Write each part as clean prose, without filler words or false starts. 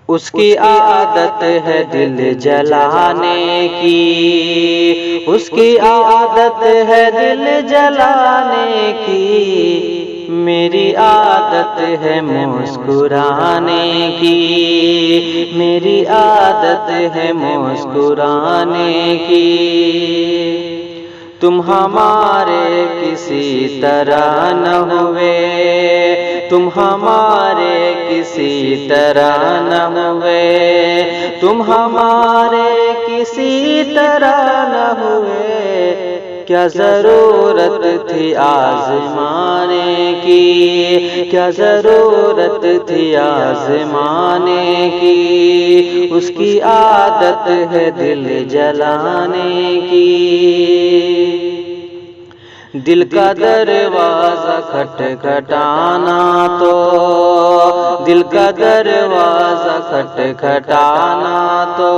اس کی عادت ہے دل جلانے کی، اس کی عادت ہے دل جلانے کی، میری عادت ہے مسکرانے کی، میری عادت ہے مسکرانے کی۔ تم ہمارے کسی طرح نہ ہوئے، تم ہمارے کسی طرح نہ ہوئے، تم ہمارے کسی طرح نہ ہوئے، کیا ضرورت تھی آزمانے کی، کیا ضرورت تھی آزمانے کی، اس کی عادت ہے دل جلانے کی۔ دل کا دروازہ کھٹکھٹانا تو، دل کا دروازہ کھٹکھٹانا تو،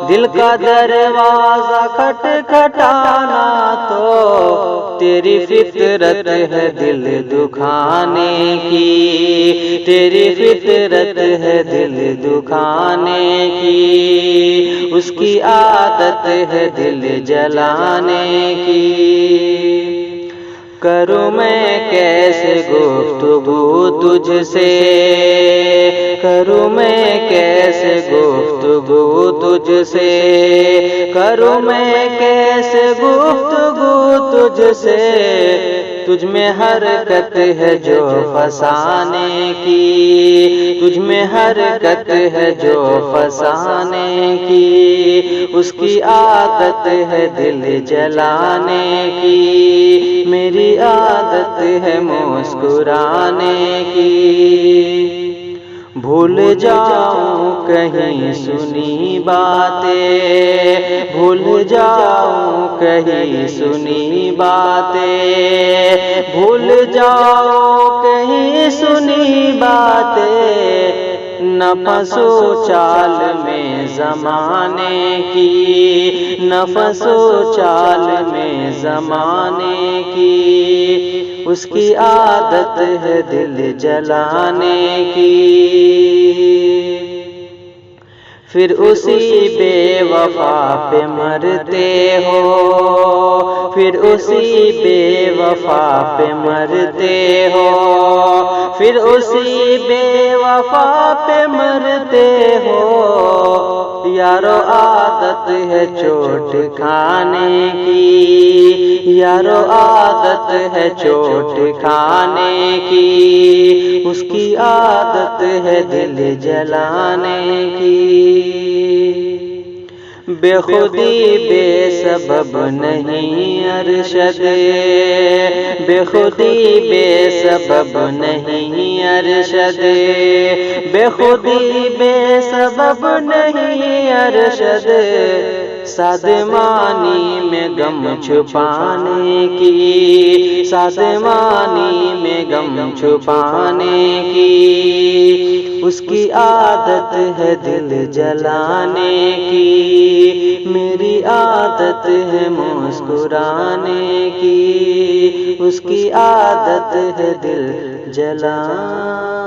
دل کا دروازہ کھٹکھٹانا تو، تیری فطرت ہے دل دکھانے کی، تیری فطرت ہے دل دکھانے کی، اس کی عادت ہے دل جلانے کی۔ کروں میں کیسے گفتگو تجھ سے، کروں میں کیسے گفتگو تجھ سے، کروں میں کیسے گفتگو تجھ سے، تجھ میں حرکت ہے جو فسانے کی، تجھ میں حرکت ہے جو فسانے کی، اس کی عادت ہے دل جلانے کی، میری عادت ہے مسکرانے کی۔ بھول جاؤں کہیں سنی باتیں، بھول جاؤں کہیں سنی باتیں، بھول جاؤں کہیں سنی باتیں، نہ پھنسو چال میں زمانے کی، نہ پھنسو چال میں زمانے کی، اس کی عادت ہے دل جلانے کی۔ پھر اسی بے وفا پہ مرتے ہو، پھر اسی بے وفا پہ مرتے ہو، پھر اسی بے وفا پہ مرتے ہو، یارو عادت ہے چوٹ کھانے کی، یارو عادت ہے چوٹ کھانے کی، اس کی عادت ہے دل جلانے کی۔ بے خودی بے سبب نہیں ارشد، بے خودی بے سبب نہیں ارشد، بے خودی بے سبب نہیں ارشد، سادمانی میں غم چھپانے کی، سادمانی میں غم چھپانے کی، اس کی عادت ہے دل جلانے کی، میری عادت ہے مسکرانے کی، اس کی عادت ہے دل جلانے